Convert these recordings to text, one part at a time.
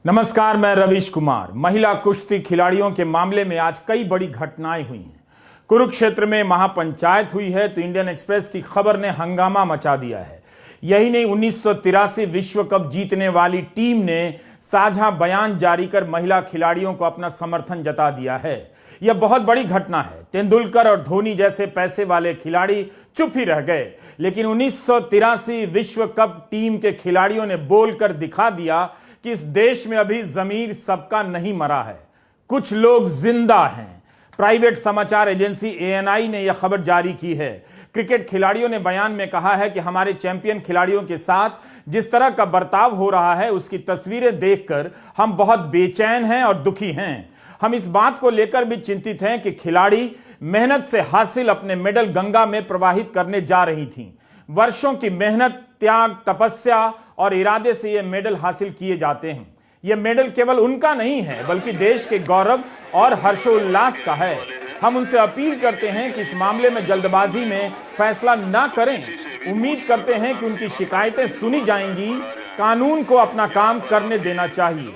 नमस्कार, मैं रवीश कुमार। महिला कुश्ती खिलाड़ियों के मामले में आज कई बड़ी घटनाएं हुई हैं। कुरुक्षेत्र में महापंचायत हुई है तो इंडियन एक्सप्रेस की खबर ने हंगामा मचा दिया है। यही नहीं, 1983 विश्व कप जीतने वाली टीम ने साझा बयान जारी कर महिला खिलाड़ियों को अपना समर्थन जता दिया है। यह बहुत बड़ी घटना है। तेंदुलकर और धोनी जैसे पैसे वाले खिलाड़ी चुप ही रह गए, लेकिन 1983 विश्व कप टीम के खिलाड़ियों ने बोलकर दिखा दिया कि इस देश में अभी जमीर सबका नहीं मरा है, कुछ लोग जिंदा हैं। प्राइवेट समाचार एजेंसी ANI ने यह खबर जारी की है। क्रिकेट खिलाड़ियों ने बयान में कहा है कि हमारे चैंपियन खिलाड़ियों के साथ जिस तरह का बर्ताव हो रहा है उसकी तस्वीरें देखकर हम बहुत बेचैन हैं और दुखी हैं। हम इस बात को लेकर भी चिंतित हैं कि खिलाड़ी मेहनत से हासिल अपने मेडल गंगा में प्रवाहित करने जा रही थीं। वर्षों की मेहनत, त्याग, तपस्या और इरादे से ये मेडल हासिल किए जाते हैं। ये मेडल केवल उनका नहीं है बल्कि देश के गौरव और हर्षोल्लास का है। हम उनसे अपील करते हैं कि इस मामले में जल्दबाजी में फैसला ना करें। उम्मीद करते हैं कि उनकी शिकायतें सुनी जाएंगी। कानून को अपना काम करने देना चाहिए।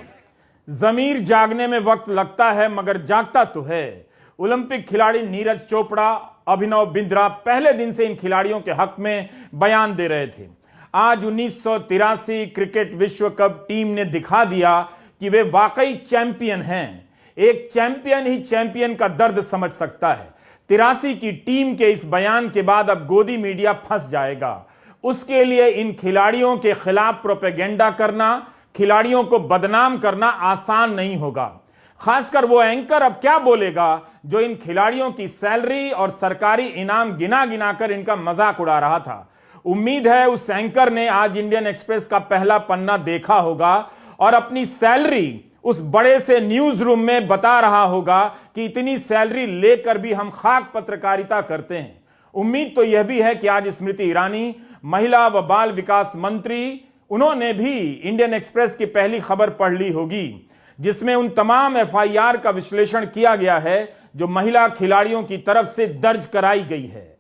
जमीर जागने में वक्त लगता है मगर जागता तो है। ओलंपिक खिलाड़ी नीरज चोपड़ा, अभिनव बिंद्रा पहले दिन से इन खिलाड़ियों के हक में बयान दे रहे थे। आज 1983 क्रिकेट विश्व कप टीम ने दिखा दिया कि वे वाकई चैंपियन हैं। एक चैंपियन ही चैंपियन का दर्द समझ सकता है। 83 की टीम के इस बयान के बाद अब गोदी मीडिया फंस जाएगा। उसके लिए इन खिलाड़ियों के खिलाफ प्रोपेगेंडा करना, खिलाड़ियों को बदनाम करना आसान नहीं होगा। खासकर वो एंकर अब क्या बोलेगा जो इन खिलाड़ियों की सैलरी और सरकारी इनाम गिना गिना कर इनका मजाक उड़ा रहा था। उम्मीद है उस एंकर ने आज इंडियन एक्सप्रेस का पहला पन्ना देखा होगा और अपनी सैलरी उस बड़े से न्यूज रूम में बता रहा होगा कि इतनी सैलरी लेकर भी हम खाक पत्रकारिता करते हैं। उम्मीद तो यह भी है कि आज स्मृति ईरानी, महिला व बाल विकास मंत्री, उन्होंने भी इंडियन एक्सप्रेस की पहली खबर पढ़ ली होगी जिसमें उन तमाम FIR का विश्लेषण किया गया है जो महिला खिलाड़ियों की तरफ से दर्ज कराई गई है।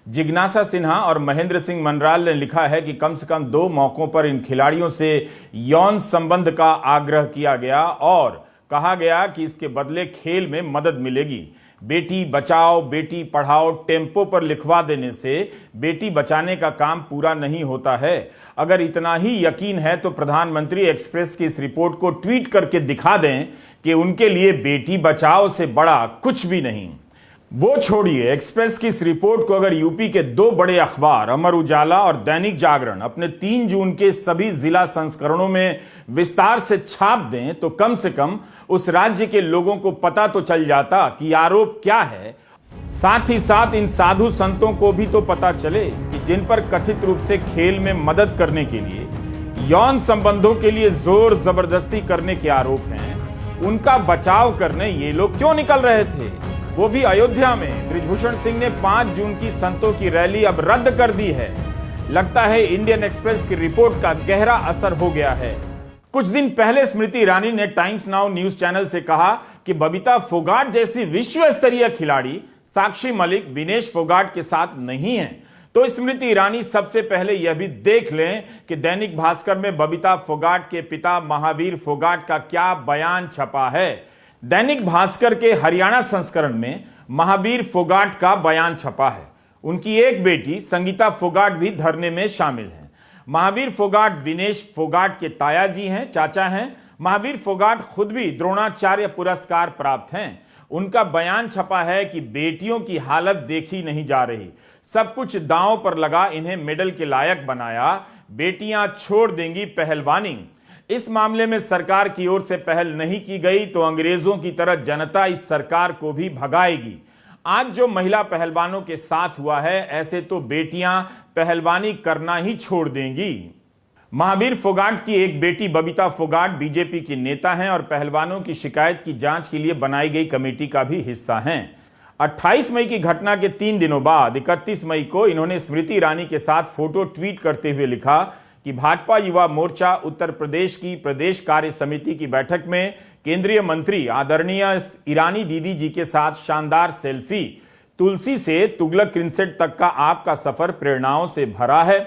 जिज्ञासा सिन्हा और महेंद्र सिंह मनराल ने लिखा है कि कम से कम 2 मौकों पर इन खिलाड़ियों से यौन संबंध का आग्रह किया गया और कहा गया कि इसके बदले खेल में मदद मिलेगी। बेटी बचाओ बेटी पढ़ाओ टेम्पो पर लिखवा देने से बेटी बचाने का काम पूरा नहीं होता है। अगर इतना ही यकीन है तो प्रधानमंत्री एक्सप्रेस की इस रिपोर्ट को ट्वीट करके दिखा दें कि उनके लिए बेटी बचाओ से बड़ा कुछ भी नहीं। वो छोड़िए, एक्सप्रेस की इस रिपोर्ट को अगर यूपी के 2 बड़े अखबार अमर उजाला और दैनिक जागरण अपने 3 जून के सभी जिला संस्करणों में विस्तार से छाप दें तो कम से कम उस राज्य के लोगों को पता तो चल जाता कि आरोप क्या है। साथ ही साथ इन साधु संतों को भी तो पता चले कि जिन पर कथित रूप से खेल में मदद करने के लिए, यौन संबंधों के लिए जोर जबरदस्ती करने के आरोप हैं, उनका बचाव करने ये लोग क्यों निकल रहे थे, वो भी अयोध्या में। बृजभूषण सिंह ने 5 जून की संतों की रैली अब रद्द कर दी है। लगता है इंडियन एक्सप्रेस की रिपोर्ट का गहरा असर हो गया है। कुछ दिन पहले स्मृति ईरानी ने टाइम्स नाउ न्यूज चैनल से कहा कि बबीता फोगाट जैसी विश्व स्तरीय खिलाड़ी साक्षी मलिक, विनेश फोगाट के साथ नहीं है। तो स्मृति ईरानी सबसे पहले यह भी देख लें कि दैनिक भास्कर में बबीता फोगाट के पिता महावीर फोगाट का क्या बयान छपा है। दैनिक भास्कर के हरियाणा संस्करण में महावीर फोगाट का बयान छपा है। उनकी एक बेटी संगीता फोगाट भी धरने में शामिल है। महावीर फोगाट विनेश फोगाट के ताया जी हैं, चाचा हैं। महावीर फोगाट खुद भी द्रोणाचार्य पुरस्कार प्राप्त हैं। उनका बयान छपा है कि बेटियों की हालत देखी नहीं जा रही, सब कुछ दांव पर लगा, इन्हें मेडल के लायक बनाया, बेटियां छोड़ देंगी पहलवानी। इस मामले में सरकार की ओर से पहल नहीं की गई तो अंग्रेजों की तरह जनता इस सरकार को भी भगाएगी। आज जो महिला पहलवानों के साथ हुआ है, ऐसे तो बेटियां पहलवानी करना ही छोड़ देंगी। महावीर फोगाट की एक बेटी बबीता फोगाट बीजेपी की नेता हैं और पहलवानों की शिकायत की जांच के लिए बनाई गई कमेटी का भी हिस्सा हैं। 28 मई की घटना के 3 दिनों बाद 31 मई को इन्होंने स्मृति ईरानी के साथ फोटो ट्वीट करते हुए लिखा कि भाजपा युवा मोर्चा उत्तर प्रदेश की प्रदेश कार्य समिति की बैठक में केंद्रीय मंत्री आदरणीय ईरानी दीदी जी के साथ शानदार सेल्फी, तुलसी से तुगलक क्रिंसेट तक का आपका सफर प्रेरणाओं से भरा है।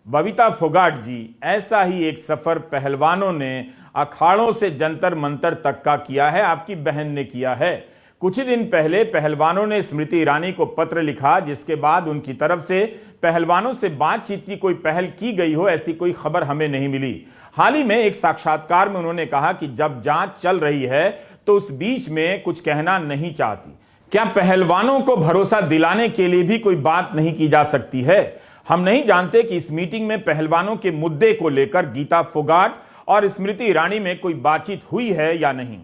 बबीता फोगाट जी, ऐसा ही एक सफर पहलवानों ने अखाड़ों से जंतर मंतर तक का किया है, आपकी बहन ने किया है। कुछ ही दिन पहले पहलवानों ने स्मृति ईरानी को पत्र लिखा, जिसके बाद उनकी तरफ से पहलवानों से बातचीत की कोई पहल की गई हो, ऐसी कोई खबर हमें नहीं मिली। हाल ही में एक साक्षात्कार में उन्होंने कहा कि जब जांच चल रही है तो उस बीच में कुछ कहना नहीं चाहती। क्या पहलवानों को भरोसा दिलाने के लिए भी कोई बात नहीं की जा सकती है? हम नहीं जानते कि इस मीटिंग में पहलवानों के मुद्दे को लेकर गीता फोगाट और स्मृति ईरानी में कोई बातचीत हुई है या नहीं।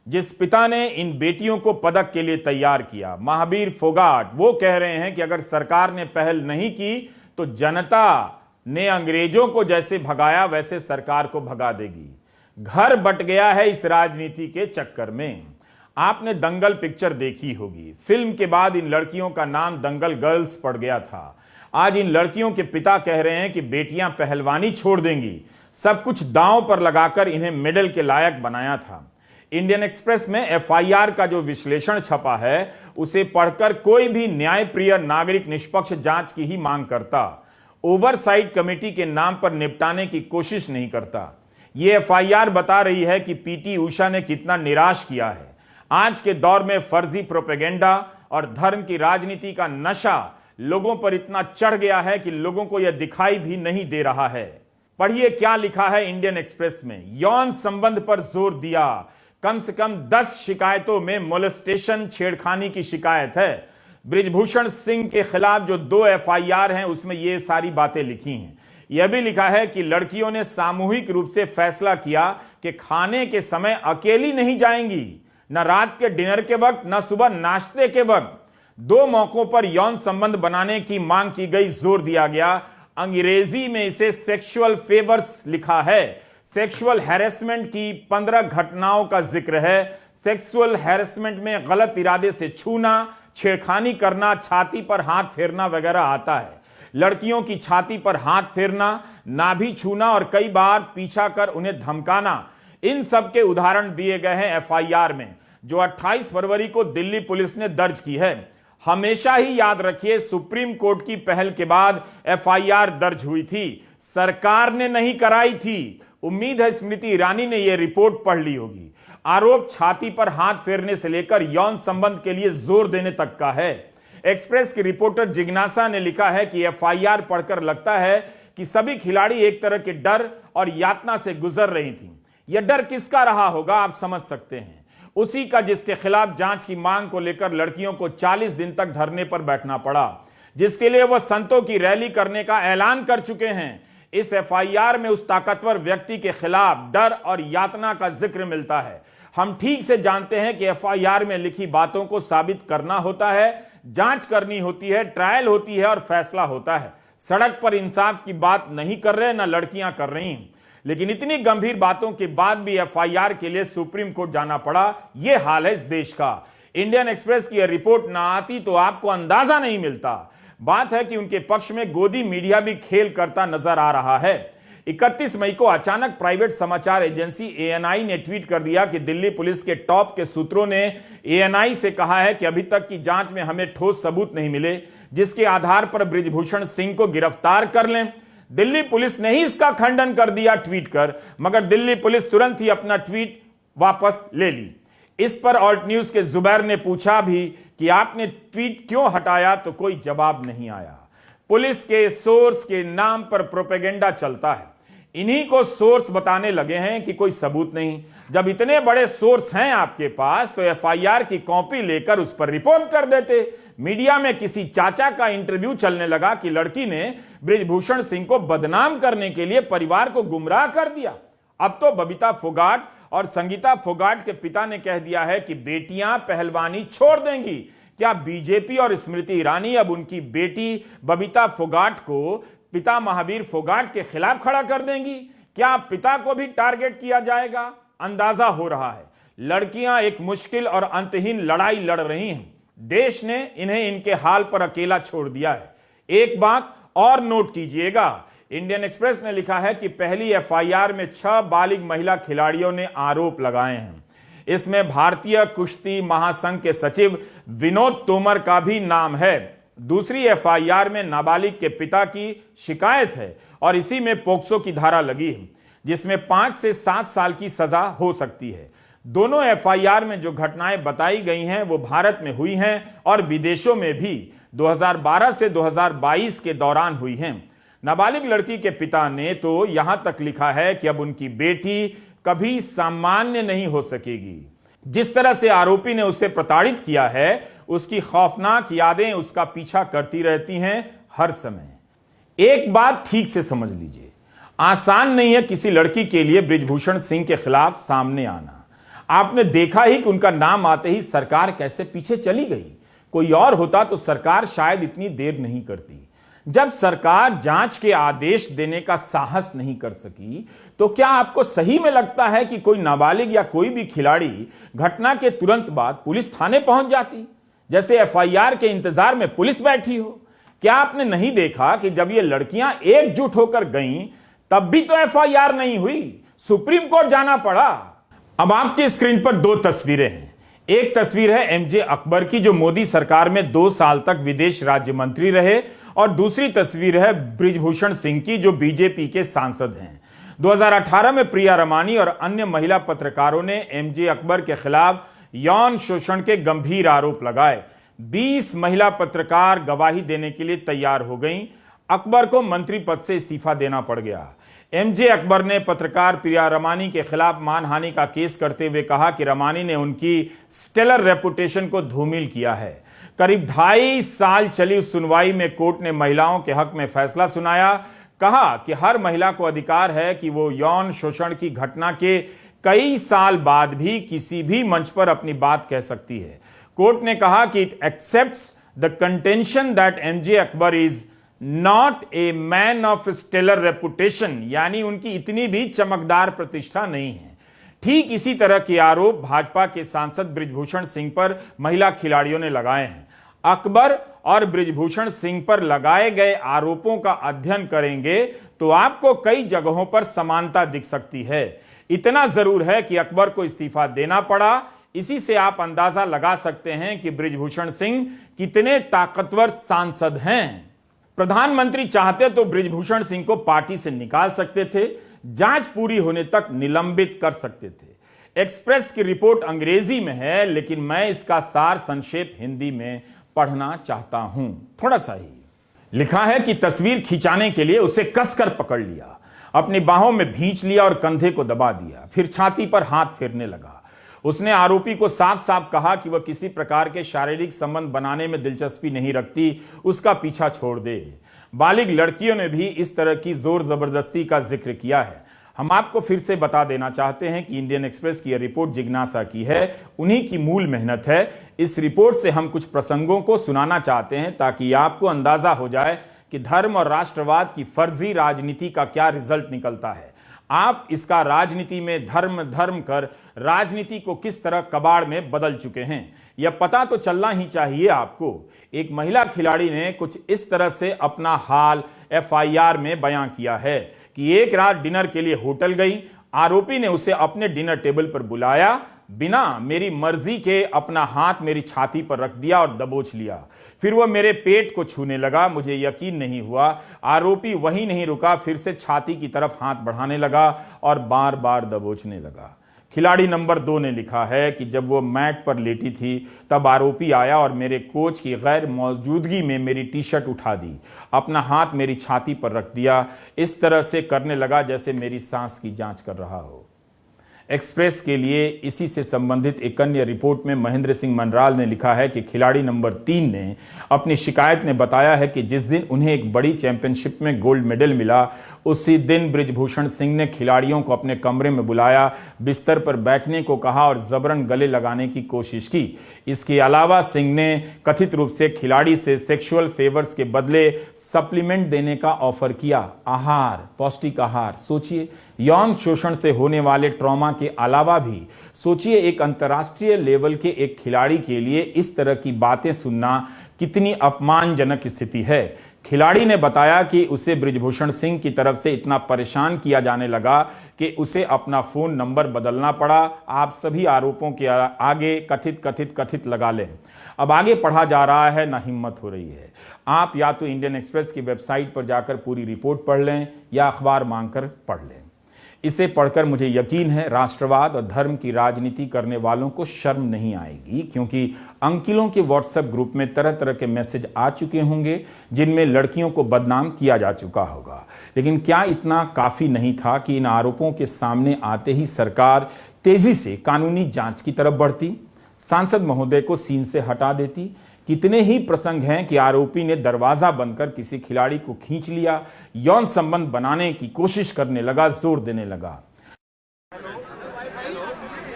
जिस पिता ने इन बेटियों को पदक के लिए तैयार किया, महावीर फोगाट, वो कह रहे हैं कि अगर सरकार ने पहल नहीं की तो जनता ने अंग्रेजों को जैसे भगाया वैसे सरकार को भगा देगी। घर बट गया है इस राजनीति के चक्कर में। आपने दंगल पिक्चर देखी होगी। फिल्म के बाद इन लड़कियों का नाम दंगल गर्ल्स पड़ गया था। आज इन लड़कियों के पिता कह रहे हैं कि बेटियां पहलवानी छोड़ देंगी। सब कुछ दांव पर लगाकर इन्हें मेडल के लायक बनाया था। इंडियन एक्सप्रेस में एफआईआर का जो विश्लेषण छपा है, उसे पढ़कर कोई भी न्यायप्रिय नागरिक निष्पक्ष जांच की ही मांग करता, ओवरसाइट कमेटी के नाम पर निपटाने की कोशिश नहीं करता। यह एफआईआर बता रही है कि पीटी उषा ने कितना निराश किया है। आज के दौर में फर्जी प्रोपेगेंडा और धर्म की राजनीति का नशा लोगों पर इतना चढ़ गया है कि लोगों को यह दिखाई भी नहीं दे रहा है। पढ़िए क्या लिखा है इंडियन एक्सप्रेस में। यौन संबंध पर जोर दिया। कम से कम 10 शिकायतों में मोलेस्टेशन, छेड़खानी की शिकायत है। बृजभूषण सिंह के खिलाफ जो 2 एफआईआर हैं, उसमें ये सारी बातें लिखी हैं। यह भी लिखा है कि लड़कियों ने सामूहिक रूप से फैसला किया कि खाने के समय अकेली नहीं जाएंगी, न रात के डिनर के वक्त, न सुबह नाश्ते के वक्त। 2 मौकों पर यौन संबंध बनाने की मांग की गई, जोर दिया गया। अंग्रेजी में इसे सेक्सुअल फेवर्स लिखा है। सेक्सुअल हैरेसमेंट की 15 घटनाओं का जिक्र है। सेक्सुअल हैरेसमेंट में गलत इरादे से छूना, छेड़खानी करना, छाती पर हाथ फेरना वगैरह आता है। लड़कियों की छाती पर हाथ फेरना, नाभि छूना और कई बार पीछा कर उन्हें धमकाना, इन सब के उदाहरण दिए गए हैं एफआईआर में, जो 28 फरवरी को दिल्ली पुलिस ने दर्ज की है। हमेशा ही याद रखिए, सुप्रीम कोर्ट की पहल के बाद एफआईआर दर्ज हुई थी, सरकार ने नहीं कराई थी। उम्मीद है स्मृति ईरानी ने यह रिपोर्ट पढ़ ली होगी। आरोप छाती पर हाथ फेरने से लेकर यौन संबंध के लिए जोर देने तक का है। एक्सप्रेस की रिपोर्टर जिज्ञासा ने लिखा है कि एफआईआर पढ़कर लगता है कि सभी खिलाड़ी एक तरह के डर और यातना से गुजर रही थीं। यह डर किसका रहा होगा, आप समझ सकते हैं। उसी का जिसके खिलाफ जांच की मांग को लेकर लड़कियों को 40 दिन तक धरने पर बैठना पड़ा, जिसके लिए वह संतों की रैली करने का ऐलान कर चुके हैं। इस एफआईआर में उस ताकतवर व्यक्ति के खिलाफ डर और यातना का जिक्र मिलता है। हम ठीक से जानते हैं कि एफआईआर में लिखी बातों को साबित करना होता है, जांच करनी होती है, ट्रायल होती है और फैसला होता है। सड़क पर इंसाफ की बात नहीं कर रहे, ना लड़कियां कर रही। लेकिन इतनी गंभीर बातों के बाद भी एफआईआर के लिए सुप्रीम कोर्ट जाना पड़ा, यह हाल है इस देश का। इंडियन एक्सप्रेस की यह रिपोर्ट ना आती तो आपको अंदाजा नहीं मिलता। बात है कि उनके पक्ष में गोदी मीडिया भी खेल करता नजर आ रहा है। 31 मई को अचानक प्राइवेट समाचार एजेंसी एएनआई ने ट्वीट कर दिया कि दिल्ली पुलिस के टॉप के सूत्रों ने एएनआई से कहा है कि अभी तक की जांच में हमें ठोस सबूत नहीं मिले जिसके आधार पर बृजभूषण सिंह को गिरफ्तार कर लें। दिल्ली पुलिस ने ही इसका खंडन कर दिया ट्वीट कर, मगर दिल्ली पुलिस तुरंत ही अपना ट्वीट वापस ले ली। इस पर ऑल्ट न्यूज के जुबैर ने पूछा भी कि आपने ट्वीट क्यों हटाया, तो कोई जवाब नहीं आया। पुलिस के सोर्स के नाम पर प्रोपेगेंडा चलता है। इन्हीं को सोर्स बताने लगे हैं कि कोई सबूत नहीं। जब इतने बड़े सोर्स हैं आपके पास तो एफआईआर की कॉपी लेकर उस पर रिपोर्ट कर देते। मीडिया में किसी चाचा का इंटरव्यू चलने लगा कि लड़की ने बृजभूषण सिंह को बदनाम करने के लिए परिवार को गुमराह कर दिया। अब तो बबीता फोगाट और संगीता फोगाट के पिता ने कह दिया है कि बेटियां पहलवानी छोड़ देंगी। क्या बीजेपी और स्मृति ईरानी अब उनकी बेटी बबीता फोगाट को पिता महावीर फोगाट के खिलाफ खड़ा कर देंगी? क्या पिता को भी टारगेट किया जाएगा? अंदाजा हो रहा है। लड़कियां एक मुश्किल और अंतहीन लड़ाई लड़ रही हैं। देश ने इन्हें इनके हाल पर अकेला छोड़ दिया है। एक बात और नोट कीजिएगा, इंडियन एक्सप्रेस ने लिखा है कि पहली एफआईआर में 6 बालिग महिला खिलाड़ियों ने आरोप लगाए हैं। इसमें भारतीय कुश्ती महासंघ के सचिव विनोद तोमर का भी नाम है। दूसरी एफआईआर में नाबालिग के पिता की शिकायत है और इसी में पोक्सो की धारा लगी है। जिसमें 5 से 7 साल की सजा हो सकती है। दोनों एफआईआर में जो घटनाएं बताई गई हैं वो भारत में हुई हैं और विदेशों में भी 2012 से 2022 के दौरान हुई हैं। नाबालिग लड़की के पिता ने तो यहां तक लिखा है कि अब उनकी बेटी कभी सामान्य नहीं हो सकेगी। जिस तरह से आरोपी ने उसे प्रताड़ित किया है, उसकी खौफनाक यादें उसका पीछा करती रहती हैं हर समय। एक बात ठीक से समझ लीजिए, आसान नहीं है किसी लड़की के लिए बृजभूषण सिंह के खिलाफ सामने आना। आपने देखा ही कि उनका नाम आते ही सरकार कैसे पीछे चली गई। कोई और होता तो सरकार शायद इतनी देर नहीं करती। जब सरकार जांच के आदेश देने का साहस नहीं कर सकी, तो क्या आपको सही में लगता है कि कोई नाबालिग या कोई भी खिलाड़ी घटना के तुरंत बाद पुलिस थाने पहुंच जाती, जैसे एफआईआर के इंतजार में पुलिस बैठी हो? क्या आपने नहीं देखा कि जब ये लड़कियां एकजुट होकर गईं, तब भी तो एफआईआर नहीं हुई, सुप्रीम कोर्ट जाना पड़ा। अब आपकी स्क्रीन पर 2 तस्वीरें हैं। एक तस्वीर है एमजे अकबर की, जो मोदी सरकार में 2 साल तक विदेश राज्य मंत्री रहे, और दूसरी तस्वीर है बृजभूषण सिंह की, जो बीजेपी के सांसद हैं। 2018 में प्रिया रमानी और अन्य महिला पत्रकारों ने एमजे अकबर के खिलाफ यौन शोषण के गंभीर आरोप लगाए। 20 महिला पत्रकार गवाही देने के लिए तैयार हो गईं। अकबर को मंत्री पद से इस्तीफा देना पड़ गया। एमजे अकबर ने पत्रकार प्रिया रमानी के खिलाफ मानहानि का केस करते हुए कहा कि रमानी ने उनकी स्टेलर रेपुटेशन को धूमिल किया है। करीब 2.5 साल चली उस सुनवाई में कोर्ट ने महिलाओं के हक में फैसला सुनाया। कहा कि हर महिला को अधिकार है कि वो यौन शोषण की घटना के कई साल बाद भी किसी भी मंच पर अपनी बात कह सकती है। कोर्ट ने कहा कि it accepts the contention that MJ Akbar is not a man of stellar reputation, यानी उनकी इतनी भी चमकदार प्रतिष्ठा नहीं है। ठीक इसी तरह के आरोप भाजपा के सांसद बृजभूषण सिंह पर महिला खिलाड़ियों ने लगाए हैं। अकबर और बृजभूषण सिंह पर लगाए गए आरोपों का अध्ययन करेंगे तो आपको कई जगहों पर समानता दिख सकती है। इतना जरूर है कि अकबर को इस्तीफा देना पड़ा। इसी से आप अंदाजा लगा सकते हैं कि बृजभूषण सिंह कितने ताकतवर सांसद हैं। प्रधानमंत्री चाहते तो बृजभूषण सिंह को पार्टी से निकाल सकते थे, जांच पूरी होने तक निलंबित कर सकते थे। एक्सप्रेस की रिपोर्ट अंग्रेजी में है, लेकिन मैं इसका सार संक्षेप हिंदी में पढ़ना चाहता हूं। थोड़ा सा ही लिखा है कि तस्वीर खिंचाने के लिए उसे कसकर पकड़ लिया, अपनी बाहों में भींच लिया और कंधे को दबा दिया, फिर छाती पर हाथ फेरने लगा। उसने आरोपी को साफ साफ कहा कि वह किसी प्रकार के शारीरिक संबंध बनाने में दिलचस्पी नहीं रखती, उसका पीछा छोड़ दे। बालिग लड़कियों ने भी इस तरह की जोर जबरदस्ती का जिक्र किया है। हम आपको फिर से बता देना चाहते हैं कि इंडियन एक्सप्रेस की यह रिपोर्ट जिज्ञासा की है, उन्हीं की मूल मेहनत है। इस रिपोर्ट से हम कुछ प्रसंगों को सुनाना चाहते हैं ताकि आपको अंदाजा हो जाए कि धर्म और राष्ट्रवाद की फर्जी राजनीति का क्या रिजल्ट निकलता है। आप इसका राजनीति में धर्म कर राजनीति को किस तरह कबाड़ में बदल चुके हैं, यह पता तो चलना ही चाहिए आपको। एक महिला खिलाड़ी ने कुछ इस तरह से अपना हाल एफआईआर में बयां किया है कि एक रात डिनर के लिए होटल गई। आरोपी ने उसे अपने डिनर टेबल पर बुलाया, बिना मेरी मर्जी के अपना हाथ मेरी छाती पर रख दिया और दबोच लिया। फिर वह मेरे पेट को छूने लगा। मुझे यकीन नहीं हुआ। आरोपी वहीं नहीं रुका, फिर से छाती की तरफ हाथ बढ़ाने लगा और बार बार दबोचने लगा। खिलाड़ी नंबर 2 ने लिखा है कि जब वो मैट पर लेटी थी तब आरोपी आया और मेरे कोच की गैर मौजूदगी में मेरी टी शर्ट उठा दी, अपना हाथ मेरी छाती पर रख दिया, इस तरह से करने लगा जैसे मेरी सांस की जांच कर रहा हो। एक्सप्रेस के लिए इसी से संबंधित एक अन्य रिपोर्ट में महेंद्र सिंह मनराल ने लिखा है कि खिलाड़ी नंबर 3 ने अपनी शिकायत में बताया है कि जिस दिन उन्हें एक बड़ी चैंपियनशिप में गोल्ड मेडल मिला, उसी दिन बृजभूषण सिंह ने खिलाड़ियों को अपने कमरे में बुलाया, बिस्तर पर बैठने को कहा और जबरन गले लगाने की कोशिश की। इसके अलावा सिंह ने कथित रूप से खिलाड़ी से सेक्सुअल फेवर्स के बदले सप्लीमेंट देने का ऑफर किया, आहार, पौष्टिक आहार। सोचिए, यौन शोषण से होने वाले ट्रॉमा के अलावा भी सोचिए, एक अंतर्राष्ट्रीय लेवल के एक खिलाड़ी के लिए इस तरह की बातें सुनना कितनी अपमानजनक स्थिति है। खिलाड़ी ने बताया कि उसे बृजभूषण सिंह की तरफ से इतना परेशान किया जाने लगा कि उसे अपना फोन नंबर बदलना पड़ा। आप सभी आरोपों के आगे कथित लगा लें। अब आगे पढ़ा जा रहा है, ना हिम्मत हो रही है। आप या तो इंडियन एक्सप्रेस की वेबसाइट पर जाकर पूरी रिपोर्ट पढ़ लें या अखबार मांगकर पढ़ लें। इसे पढ़कर मुझे यकीन है राष्ट्रवाद और धर्म की राजनीति करने वालों को शर्म नहीं आएगी, क्योंकि अंकिलों के व्हाट्सएप ग्रुप में तरह तरह के मैसेज आ चुके होंगे जिनमें लड़कियों को बदनाम किया जा चुका होगा। लेकिन क्या इतना काफी नहीं था कि इन आरोपों के सामने आते ही सरकार तेजी से कानूनी जांच की तरफ बढ़ती, सांसद महोदय को सीन से हटा देती? कितने ही प्रसंग हैं कि आरोपी ने दरवाजा बनकर किसी खिलाड़ी को खींच लिया, यौन संबंध बनाने की कोशिश करने लगा, जोर देने लगा।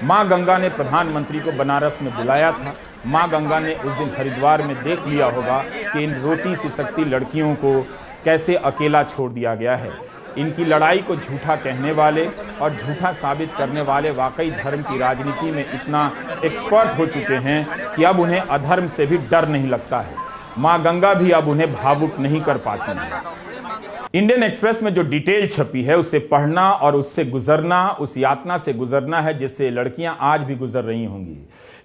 मां गंगा ने प्रधानमंत्री को बनारस में बुलाया था। मां गंगा ने उस दिन हरिद्वार में देख लिया होगा कि इन रोटी सी सकती लड़कियों को कैसे अकेला छोड़ दिया गया है। इनकी लड़ाई को झूठा कहने वाले और झूठा साबित करने वाले वाकई धर्म की राजनीति में इतना एक्सपर्ट हो चुके हैं कि अब उन्हें अधर्म से भी डर नहीं लगता है। मां गंगा भी अब उन्हें भावुक नहीं कर पाती है। इंडियन एक्सप्रेस में जो डिटेल छपी है उसे पढ़ना और उससे गुजरना, उस यातना से गुजरना है जिससे लड़कियां आज भी गुजर रही होंगी।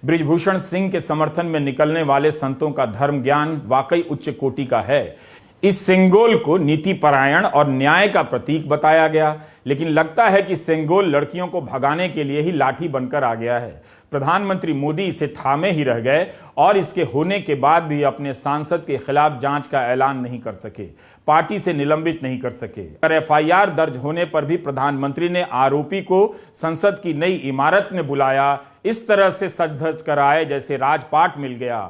बृजभूषण सिंह के समर्थन में निकलने वाले संतों का धर्म ज्ञान वाकई उच्च कोटि का है। इस सेंगोल को नीति परायण और न्याय का प्रतीक बताया गया, लेकिन लगता है कि सेंगोल लड़कियों को भगाने के लिए ही लाठी बनकर आ गया है। प्रधानमंत्री मोदी इसे थामे ही रह गए और इसके होने के बाद भी अपने सांसद के खिलाफ जांच का ऐलान नहीं कर सके, पार्टी से निलंबित नहीं कर सके। पर एफआईआर दर्ज होने पर भी प्रधानमंत्री ने आरोपी को संसद की नई इमारत में बुलाया, इस तरह से सज धज कर आए जैसे राजपाट मिल गया।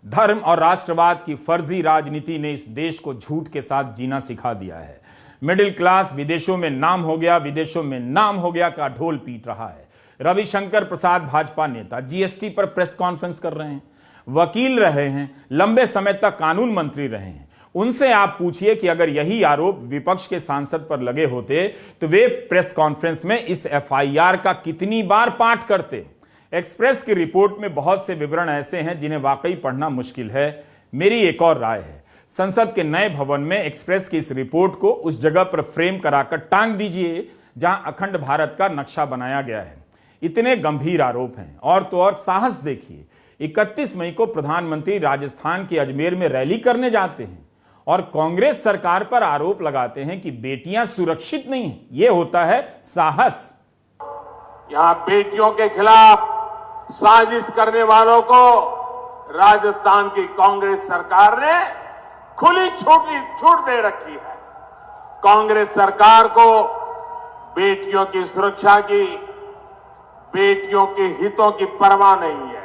धर्म और राष्ट्रवाद की फर्जी राजनीति ने इस देश को झूठ के साथ जीना सिखा दिया है। मिडिल क्लास विदेशों में नाम हो गया, विदेशों में नाम हो गया का ढोल पीट रहा है। रविशंकर प्रसाद भाजपा नेता जीएसटी पर प्रेस कॉन्फ्रेंस कर रहे हैं, वकील रहे हैं, लंबे समय तक कानून मंत्री रहे हैं। उनसे आप पूछिए कि अगर यही आरोप विपक्ष के सांसद पर लगे होते तो वे प्रेस कॉन्फ्रेंस में इस एफआईआर का कितनी बार पाठ करते। एक्सप्रेस की रिपोर्ट में बहुत से विवरण ऐसे हैं जिन्हें वाकई पढ़ना मुश्किल है। मेरी एक और राय है, संसद के नए भवन में एक्सप्रेस की इस रिपोर्ट को उस जगह पर फ्रेम कराकर टांग दीजिए जहां अखंड भारत का नक्शा बनाया गया है। इतने गंभीर आरोप हैं। और तो और साहस देखिए, 31 मई को प्रधानमंत्री राजस्थान के अजमेर में रैली करने जाते हैं और कांग्रेस सरकार पर आरोप लगाते हैं कि बेटियां सुरक्षित नहीं हैं। यह होता है साहस। यहां बेटियों के खिलाफ साजिश करने वालों को राजस्थान की कांग्रेस सरकार ने खुली छूट दे रखी है। कांग्रेस सरकार को बेटियों की सुरक्षा की, बेटियों के हितों की परवाह नहीं है।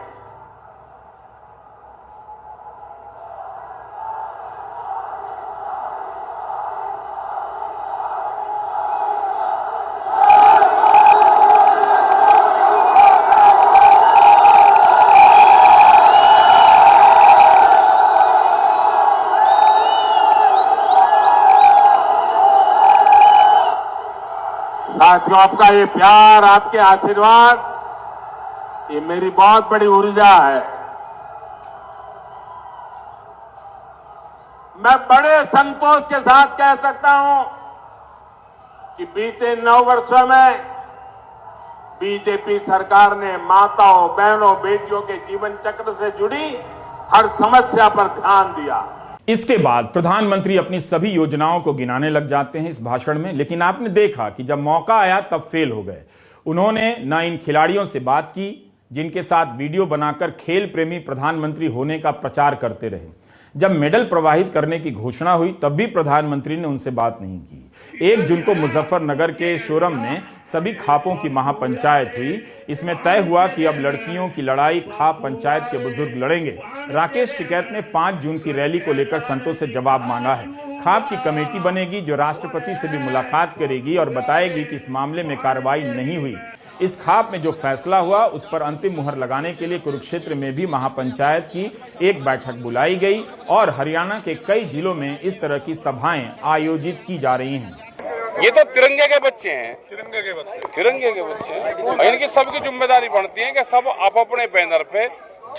साथियों, आपका ये प्यार, आपके आशीर्वाद, ये मेरी बहुत बड़ी ऊर्जा है। मैं बड़े संतोष के साथ कह सकता हूं कि बीते 9 वर्षों में बीजेपी सरकार ने माताओं, बहनों, बेटियों के जीवन चक्र से जुड़ी हर समस्या पर ध्यान दिया। इसके बाद प्रधानमंत्री अपनी सभी योजनाओं को गिनाने लग जाते हैं इस भाषण में, लेकिन आपने देखा कि जब मौका आया तब फेल हो गए। उन्होंने न इन खिलाड़ियों से बात की जिनके साथ वीडियो बनाकर खेल प्रेमी प्रधानमंत्री होने का प्रचार करते रहे। जब मेडल प्रवाहित करने की घोषणा हुई तब भी प्रधानमंत्री ने उनसे बात नहीं की। 1 जून को मुजफ्फरनगर के शोरम में सभी खापों की महापंचायत हुई। इसमें तय हुआ कि अब लड़कियों की लड़ाई खाप पंचायत के बुजुर्ग लड़ेंगे। राकेश टिकैत ने 5 जून की रैली को लेकर संतों से जवाब मांगा है। खाप की कमेटी बनेगी जो राष्ट्रपति से भी मुलाकात करेगी और बताएगी कि इस मामले में कार्रवाई नहीं हुई। इस खाप में जो फैसला हुआ उस पर अंतिम मुहर लगाने के लिए कुरुक्षेत्र में भी महापंचायत की एक बैठक बुलाई गई और हरियाणा के कई जिलों में इस तरह की सभाएं आयोजित की जा रही हैं। ये तो तिरंगे के बच्चे हैं, तिरंगे के बच्चे हैं। इनकी सबकी जिम्मेदारी बनती है कि सब आप अपने बैनर पे,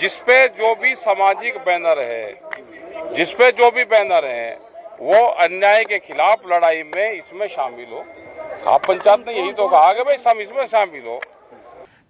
जिसपे जो भी सामाजिक बैनर है, जिसपे जो भी बैनर है, वो अन्याय के खिलाफ लड़ाई में इसमें शामिल हो। आप पंचायत ने यही तो कहा कि भाई सब इसमें शामिल हो।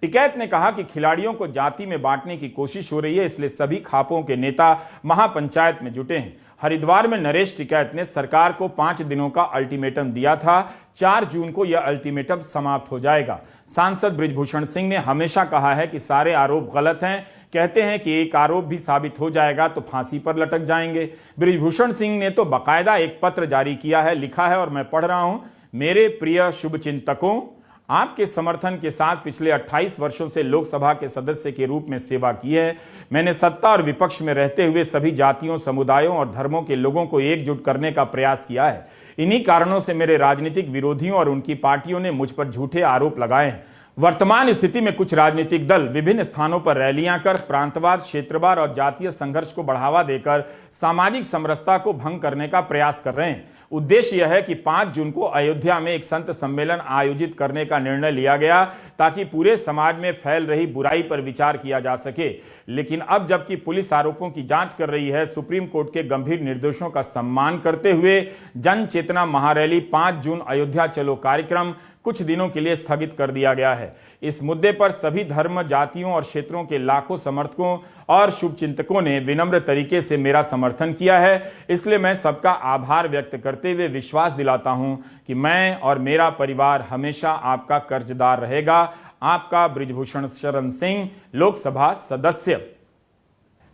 टिकैत ने कहा कि खिलाड़ियों को जाति में बांटने की कोशिश हो रही है, इसलिए सभी खापों के नेता महापंचायत में जुटे हैं। हरिद्वार में नरेश टिकैत ने सरकार को 5 दिनों का अल्टीमेटम दिया था। 4 जून को यह अल्टीमेटम समाप्त हो जाएगा। सांसद बृजभूषण सिंह ने हमेशा कहा है कि सारे आरोप गलत हैं। कहते हैं कि एक आरोप भी साबित हो जाएगा तो फांसी पर लटक जाएंगे। बृजभूषण सिंह ने तो बाकायदा एक पत्र जारी किया है, लिखा है और मैं पढ़ रहा हूं। मेरे प्रिय शुभचिंतकों, आपके समर्थन के साथ पिछले 28 वर्षों से लोकसभा के सदस्य के रूप में सेवा की है। मैंने सत्ता और विपक्ष में रहते हुए सभी जातियों, समुदायों और धर्मों के लोगों को एकजुट करने का प्रयास किया है। इन्हीं कारणों से मेरे राजनीतिक विरोधियों और उनकी पार्टियों ने मुझ पर झूठे आरोप लगाए हैं। वर्तमान स्थिति में कुछ राजनीतिक दल विभिन्न स्थानों पर रैलियां कर प्रांतवाद, क्षेत्रवाद और जातीय संघर्ष को बढ़ावा देकर सामाजिक समरसता को भंग करने का प्रयास कर रहे हैं। उद्देश्य यह है कि 5 जून को अयोध्या में एक संत सम्मेलन आयोजित करने का निर्णय लिया गया ताकि पूरे समाज में फैल रही बुराई पर विचार किया जा सके। लेकिन अब जबकि पुलिस आरोपों की जांच कर रही है, सुप्रीम कोर्ट के गंभीर निर्देशों का सम्मान करते हुए जन चेतना महारैली 5 जून अयोध्या चलो कार्यक्रम कुछ दिनों के लिए स्थगित कर दिया गया है। इस मुद्दे पर सभी धर्म, जातियों और क्षेत्रों के लाखों समर्थकों और शुभचिंतकों ने विनम्र तरीके से मेरा समर्थन किया है। इसलिए मैं सबका आभार व्यक्त करते हुए विश्वास दिलाता हूं कि मैं और मेरा परिवार हमेशा आपका कर्जदार रहेगा। आपका बृजभूषण शरण सिंह, लोकसभा सदस्य।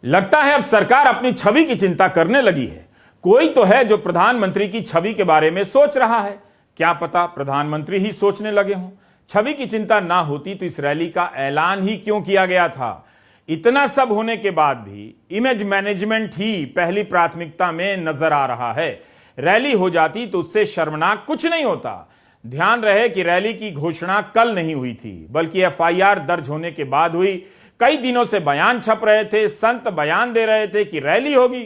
लगता है अब सरकार अपनी छवि की चिंता करने लगी है। कोई तो है जो प्रधानमंत्री की छवि के बारे में सोच रहा है। क्या पता प्रधानमंत्री ही सोचने लगे हों। छवि की चिंता ना होती तो इस रैली का ऐलान ही क्यों किया गया था। इतना सब होने के बाद भी इमेज मैनेजमेंट ही पहली प्राथमिकता में नजर आ रहा है। रैली हो जाती तो उससे शर्मनाक कुछ नहीं होता। ध्यान रहे कि रैली की घोषणा कल नहीं हुई थी, बल्कि एफआईआर दर्ज होने के बाद हुई। कई दिनों से बयान छप रहे थे, संत बयान दे रहे थे कि रैली होगी,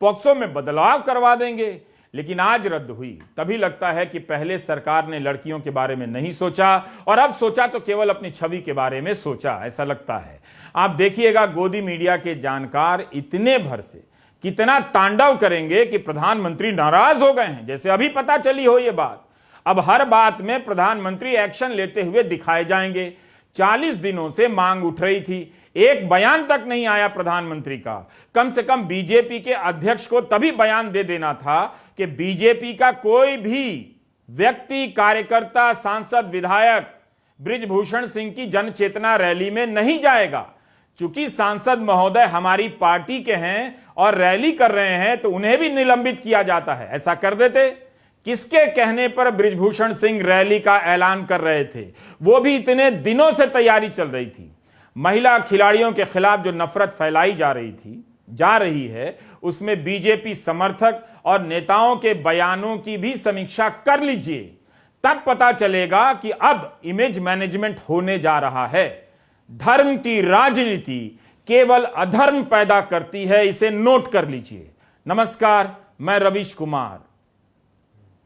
पॉक्सो में बदलाव करवा देंगे, लेकिन आज रद्द हुई। तभी लगता है कि पहले सरकार ने लड़कियों के बारे में नहीं सोचा और अब सोचा तो केवल अपनी छवि के बारे में सोचा, ऐसा लगता है। आप देखिएगा गोदी मीडिया के जानकार इतने भर से कितना तांडव करेंगे कि प्रधानमंत्री नाराज हो गए हैं, जैसे अभी पता चली हो ये बात। अब हर बात में प्रधानमंत्री एक्शन लेते हुए दिखाए जाएंगे। 40 दिनों से मांग उठ रही थी, एक बयान तक नहीं आया प्रधानमंत्री का। कम से कम बीजेपी के अध्यक्ष को तभी बयान दे देना था कि बीजेपी का कोई भी व्यक्ति, कार्यकर्ता, सांसद, विधायक बृजभूषण सिंह की जन चेतना रैली में नहीं जाएगा। चूंकि सांसद महोदय हमारी पार्टी के हैं और रैली कर रहे हैं तो उन्हें भी निलंबित किया जाता है। ऐसा कर देते। किसके कहने पर बृजभूषण सिंह रैली का ऐलान कर रहे थे, वो भी इतने दिनों से तैयारी चल रही थी। महिला खिलाड़ियों के खिलाफ जो नफरत फैलाई जा रही है, उसमें बीजेपी समर्थक और नेताओं के बयानों की भी समीक्षा कर लीजिए, तब पता चलेगा कि अब इमेज मैनेजमेंट होने जा रहा है। धर्म की राजनीति केवल अधर्म पैदा करती है, इसे नोट कर लीजिए। नमस्कार, मैं रवीश कुमार।